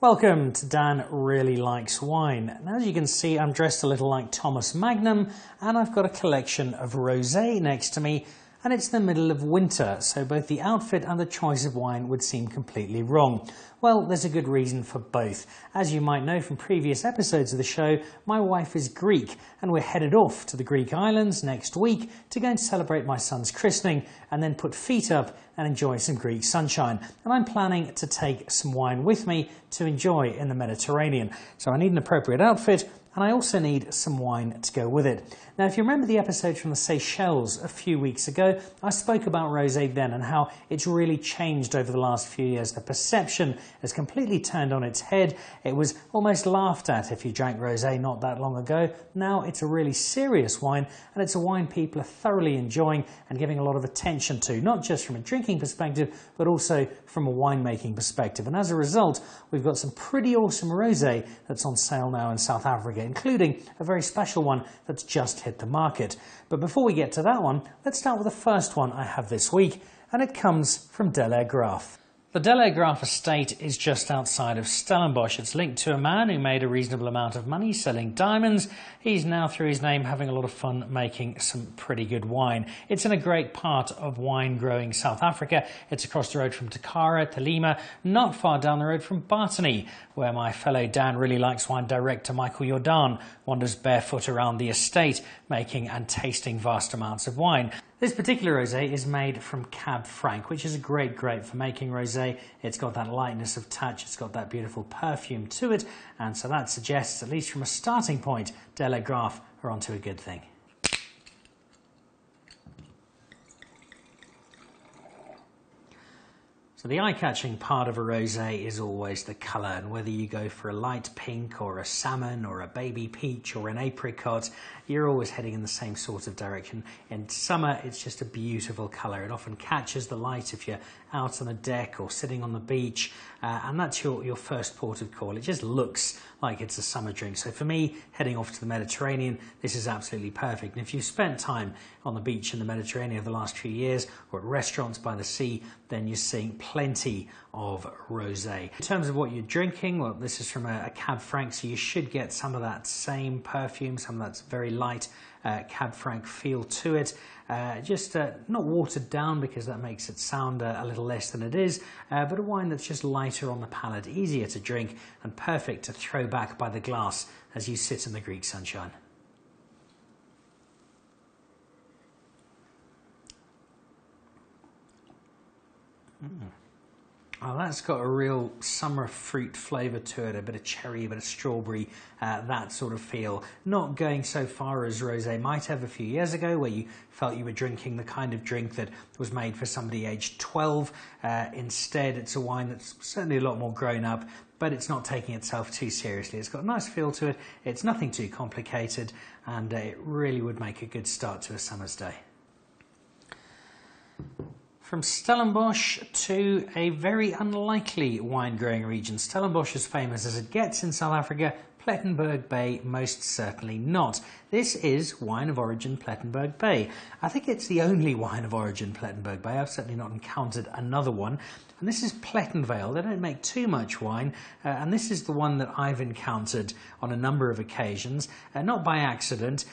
Welcome to Dan Really Likes Wine. And as you can see, I'm dressed a little like Thomas Magnum, and I've got a collection of rosé next to me, and it's the middle of winter, so both the outfit and the choice of wine would seem completely wrong. Well, there's a good reason for both. As you might know from previous episodes of the show, my wife is Greek, and we're headed off to the Greek islands next week to go and celebrate my son's christening, and then put feet up and enjoy some Greek sunshine. And I'm planning to take some wine with me to enjoy in the Mediterranean. So I need an appropriate outfit, and I also need some wine to go with it. Now, if you remember the episode from the Seychelles a few weeks ago, I spoke about rosé then and how it's really changed over the last few years. The perception has completely turned on its head. It was almost laughed at if you drank rosé not that long ago. Now it's a really serious wine, and it's a wine people are thoroughly enjoying and giving a lot of attention to, not just from a drinking perspective, but also from a winemaking perspective. And as a result, we've got some pretty awesome rosé that's on sale now in South Africa, including a very special one that's just hit the market. But before we get to that one, let's start with the first one I have this week, and it comes from Delaire Graff. The Delaire Graff estate is just outside of Stellenbosch. It's linked to a man who made a reasonable amount of money selling diamonds. He's now, through his name, having a lot of fun making some pretty good wine. It's in a great part of wine-growing South Africa. It's across the road from Takara, Telima, not far down the road from Bartony, where my fellow Dan Really Likes Wine director Michael Jordan wanders barefoot around the estate, making and tasting vast amounts of wine. This particular rosé is made from Cab Franc, which is a great grape for making rosé. It's got that lightness of touch, it's got that beautiful perfume to it, and so that suggests, at least from a starting point, Delaire Graff are onto a good thing. So the eye-catching part of a rosé is always the colour, and whether you go for a light pink or a salmon or a baby peach or an apricot, you're always heading in the same sort of direction. In summer, it's just a beautiful colour. It often catches the light if you're out on a deck or sitting on the beach, and that's your first port of call. It just looks like it's a summer drink. So for me, heading off to the Mediterranean, this is absolutely perfect. And if you've spent time on the beach in the Mediterranean over the last few years, or at restaurants by the sea, then you're seeing plenty of rosé. In terms of what you're drinking, well, this is from a Cab Franc, so you should get some of that same perfume, some of that very light Cab Franc feel to it. Just not watered down, because that makes it sound a little less than it is, but a wine that's just lighter on the palate, easier to drink, and perfect to throw back by the glass as you sit in the Greek sunshine. Oh, that's got a real summer fruit flavour to it, a bit of cherry, a bit of strawberry, that sort of feel. Not going so far as rosé might have a few years ago, where you felt you were drinking the kind of drink that was made for somebody aged 12. Instead, it's a wine that's certainly a lot more grown up, but it's not taking itself too seriously. It's got a nice feel to it, it's nothing too complicated, and it really would make a good start to a summer's day. From Stellenbosch to a very unlikely wine-growing region. Stellenbosch is famous as it gets in South Africa. Plettenberg Bay, most certainly not. This is wine of origin Plettenberg Bay. I think it's the only wine of origin Plettenberg Bay. I've certainly not encountered another one. And this is Plettenvale. They don't make too much wine, and this is the one that I've encountered on a number of occasions, not by accident.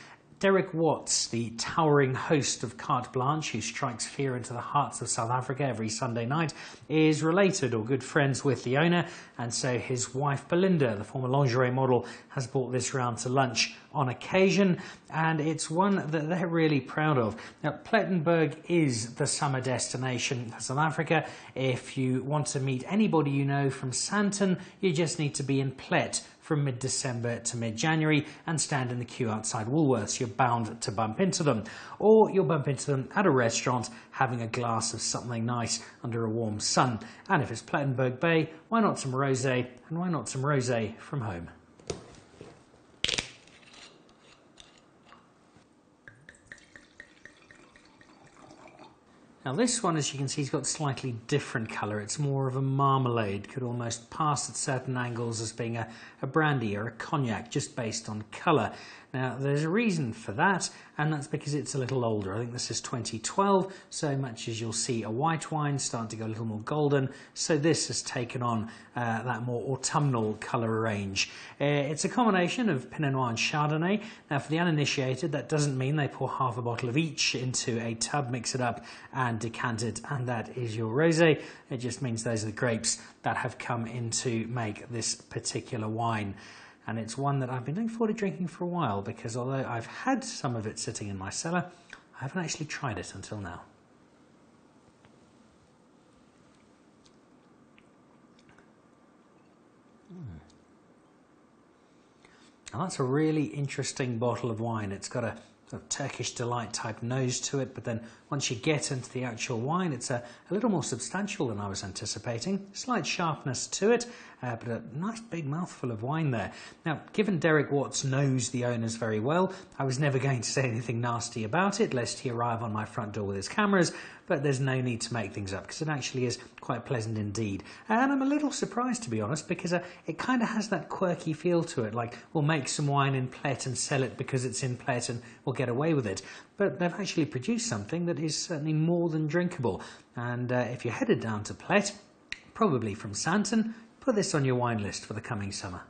Derek Watts, the towering host of Carte Blanche, who strikes fear into the hearts of South Africa every Sunday night, is related or good friends with the owner, and so his wife Belinda, the former lingerie model, has brought this round to lunch on occasion, and it's one that they're really proud of. Now, Plettenberg is the summer destination for South Africa. If you want to meet anybody you know from Sandton, you just need to be in Plet from mid-December to mid-January and stand in the queue outside Woolworths. You're bound to bump into them. Or you'll bump into them at a restaurant having a glass of something nice under a warm sun. And if it's Plettenberg Bay, why not some rosé, and why not some rosé from home? Now this one, as you can see, has got slightly different colour. It's more of a marmalade, could almost pass at certain angles as being a brandy or a cognac, just based on colour. Now there's a reason for that, and that's because it's a little older. I think this is 2012, so much as you'll see a white wine starting to go a little more golden, so this has taken on that more autumnal colour range. It's a combination of Pinot Noir and Chardonnay. Now for the uninitiated, that doesn't mean they pour half a bottle of each into a tub, mix it up and decant it, and that is your rosé. It just means those are the grapes that have come in to make this particular wine. And it's one that I've been looking forward to drinking for a while, because although I've had some of it sitting in my cellar, I haven't actually tried it until now. And that's a really interesting bottle of wine. It's got a sort of Turkish delight type nose to it, but then once you get into the actual wine, it's a little more substantial than I was anticipating. Slight sharpness to it, but a nice big mouthful of wine there. Now, given Derek Watts knows the owners very well, I was never going to say anything nasty about it, lest he arrive on my front door with his cameras, but there's no need to make things up, because it actually is quite pleasant indeed. And I'm a little surprised, to be honest, because it kind of has that quirky feel to it, like we'll make some wine in Plet and sell it because it's in Plet and we'll get away with it. But they've actually produced something that is certainly more than drinkable. And if you're headed down to Plet, probably from Santon, put this on your wine list for the coming summer.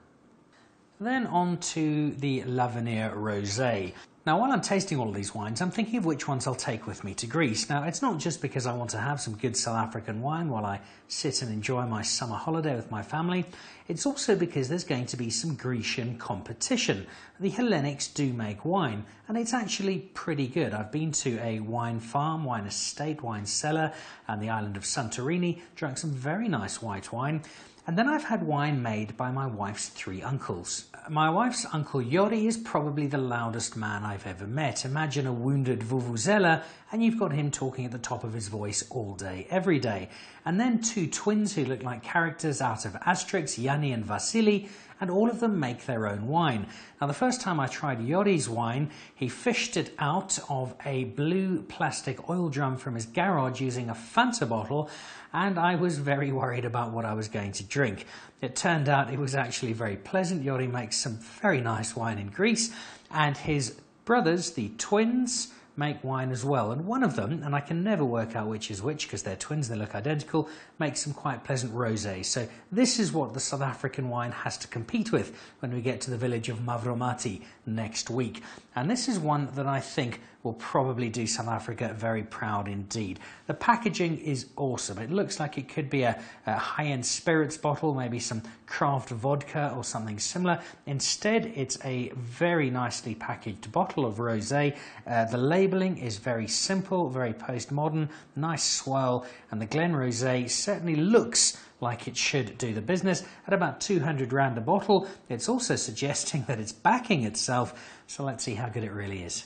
Then on to the L'Avenir Rosé. Now, while I'm tasting all of these wines, I'm thinking of which ones I'll take with me to Greece. Now, it's not just because I want to have some good South African wine while I sit and enjoy my summer holiday with my family. It's also because there's going to be some Grecian competition. The Hellenics do make wine, and it's actually pretty good. I've been to a wine farm, wine estate, wine cellar, and the island of Santorini, drank some very nice white wine. And then I've had wine made by my wife's three uncles. My wife's uncle Yori is probably the loudest man I've ever met. Imagine a wounded vuvuzela, and you've got him talking at the top of his voice all day, every day. And then two twins who look like characters out of Asterix, Yanni and Vasili, and all of them make their own wine. Now, the first time I tried Yori's wine, he fished it out of a blue plastic oil drum from his garage using a Fanta bottle, and I was very worried about what I was going to drink. It turned out it was actually very pleasant. Yori makes some very nice wine in Greece, and his brothers, the twins, make wine as well, and one of them, and I can never work out which is which because they're twins, they look identical, makes some quite pleasant rosés. So this is what the South African wine has to compete with when we get to the village of Mavromati next week. And this is one that I think will probably do South Africa very proud indeed. The packaging is awesome. It looks like it could be a high-end spirits bottle, maybe some craft vodka or something similar. Instead, it's a very nicely packaged bottle of rosé. The labelling is very simple, very postmodern, nice swirl, and the Glen Rosé certainly looks like it should do the business at about 200 rand a bottle. It's also suggesting that it's backing itself, so let's see how good it really is.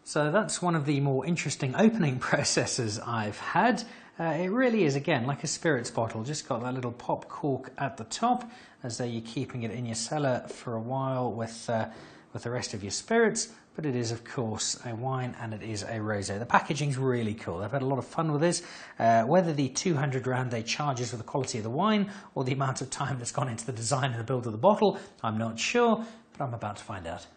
So that's one of the more interesting opening processes I've had. It really is, again, like a spirits bottle, just got that little pop cork at the top, as though you're keeping it in your cellar for a while with the rest of your spirits. But it is, of course, a wine, and it is a rosé. The packaging's really cool. I've had a lot of fun with this. Whether the 200 rand they charge is for the quality of the wine or the amount of time that's gone into the design and the build of the bottle, I'm not sure, but I'm about to find out.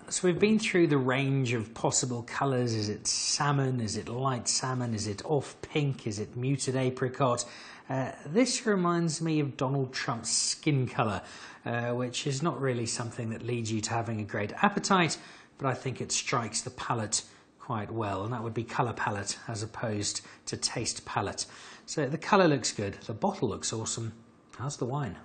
So we've been through the range of possible colours. Is it salmon? Is it light salmon? Is it off pink? Is it muted apricot? This reminds me of Donald Trump's skin colour, which is not really something that leads you to having a great appetite, but I think it strikes the palate quite well, and that would be colour palette as opposed to taste palette. So the colour looks good, the bottle looks awesome. How's the wine?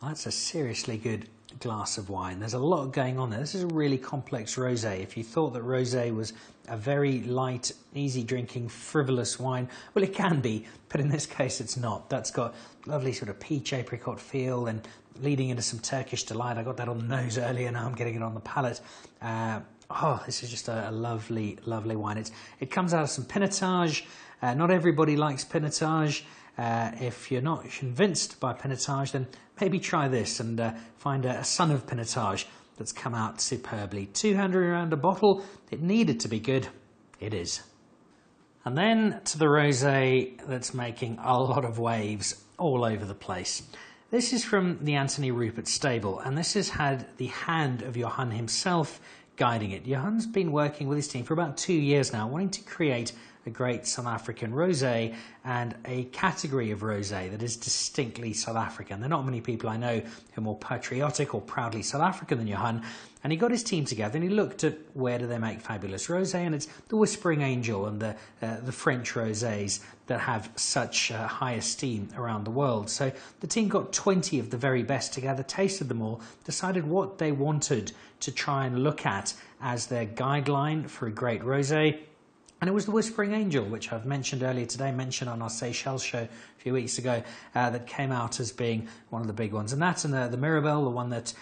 That's a seriously good glass of wine. There's a lot going on there. This is a really complex rosé. If you thought that rosé was a very light, easy drinking, frivolous wine, well, it can be, but in this case it's not. That's got lovely sort of peach apricot feel and leading into some Turkish delight. I got that on the nose earlier, now I'm getting it on the palate. Oh, this is just a lovely, lovely wine. It comes out of some Pinotage. Not everybody likes Pinotage. If you're not convinced by Pinotage, then maybe try this and find a son of Pinotage that's come out superbly. 200 around a bottle. It needed to be good. It is. And then to the rosé that's making a lot of waves all over the place. This is from the Anthonij Rupert stable, and this has had the hand of Johan himself guiding it. Johan's been working with his team for about 2 years now, wanting to create a great South African rosé and a category of rosé that is distinctly South African. There are not many people I know who are more patriotic or proudly South African than Johan, and he got his team together and he looked at where do they make fabulous rosé, and it's the Whispering Angel and the French rosés that have such high esteem around the world. So the team got 20 of the very best together, tasted them all, decided what they wanted to try and look at as their guideline for a great rosé. And it was the Whispering Angel, which I've mentioned earlier today, mentioned on our Seychelles show a few weeks ago, that came out as being one of the big ones. And that's in the Mirabelle, the one that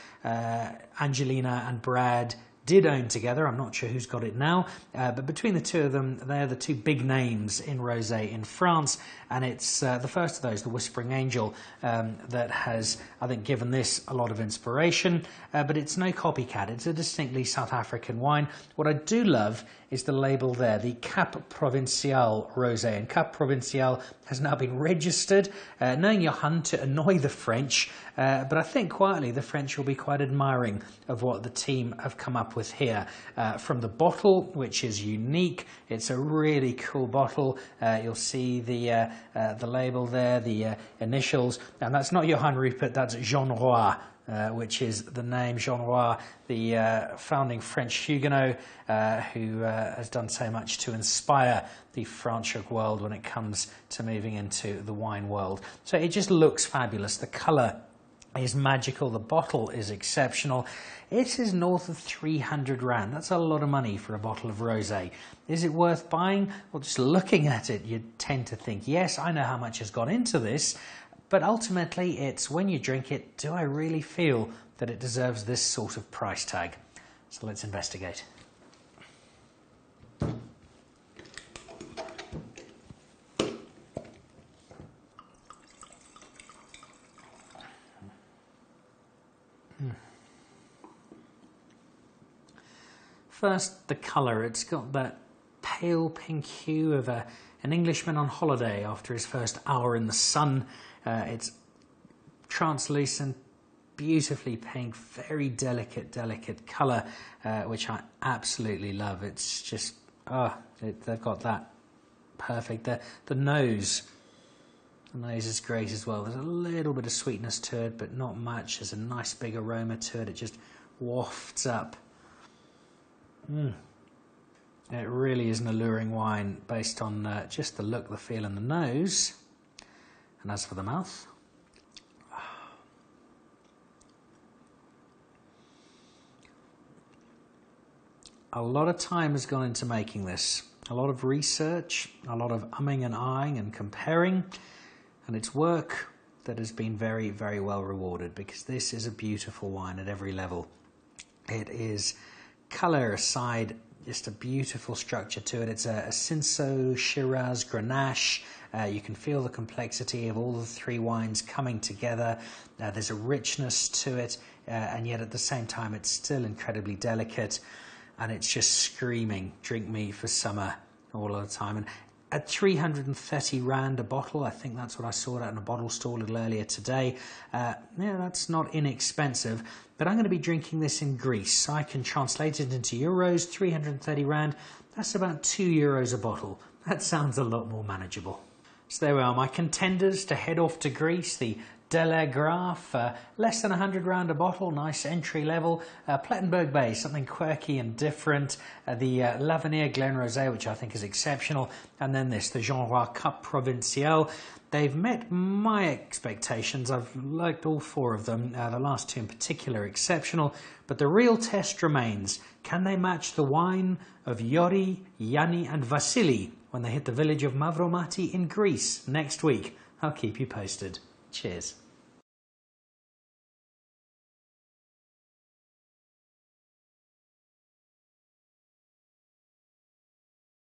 Angelina and Brad did own together. I'm not sure who's got it now, but between the two of them, they're the two big names in rosé in France, and it's the first of those, the Whispering Angel, that has, I think, given this a lot of inspiration, but it's no copycat. It's a distinctly South African wine. What I do love is the label there, the Cap Provincial rosé, and Cap Provincial has now been registered, knowing Johan to annoy the French, but I think quietly the French will be quite admiring of what the team have come up with here. From the bottle, which is unique, it's a really cool bottle. You'll see the label there, the initials, and that's not Johan Rupert, that's Jean Roy. Which is the name, Jean Roy, the founding French Huguenot, who has done so much to inspire the Franschhoek world when it comes to moving into the wine world. So it just looks fabulous. The colour is magical. The bottle is exceptional. It is north of 300 Rand. That's a lot of money for a bottle of rosé. Is it worth buying? Well, just looking at it, you tend to think, yes, I know how much has gone into this, but ultimately it's when you drink it, do I really feel that it deserves this sort of price tag? So let's investigate. First, the colour. It's got that pale pink hue of an Englishman on holiday after his first hour in the sun. It's translucent, beautifully pink, very delicate colour, which I absolutely love. It's just, they've got that perfect. The nose is great as well. There's a little bit of sweetness to it, but not much. There's a nice big aroma to it. It just wafts up. It really is an alluring wine based on just the look, the feel and the nose. And as for the mouth, a lot of time has gone into making this. A lot of research, a lot of umming and ahhing and comparing, and it's work that has been very, very well rewarded, because this is a beautiful wine at every level. It is, colour aside, just a beautiful structure to it. It's a Cinsault, Shiraz, Grenache. You can feel the complexity of all the three wines coming together. There's a richness to it, and yet at the same time it's still incredibly delicate, and it's just screaming, drink me for summer all of the time. And at 330 Rand a bottle, I think that's what I saw it at in a bottle store a little earlier today. Yeah, that's not inexpensive, but I'm going to be drinking this in Greece, so I can translate it into euros. 330 Rand, that's about €2 a bottle. That sounds a lot more manageable. So there we are, my contenders to head off to Greece. The Delaire Graff, less than 100 Rand a bottle, nice entry level. Plettenvale Bay, something quirky and different. The L'Avenir Glen Rosé, which I think is exceptional. And then this, the Jean Roy Cap Provincial. They've met my expectations. I've liked all four of them. The last two in particular exceptional. But the real test remains. Can they match the wine of Yori, Yanni and Vasili when they hit the village of Mavromati in Greece next week? I'll keep you posted. Cheers.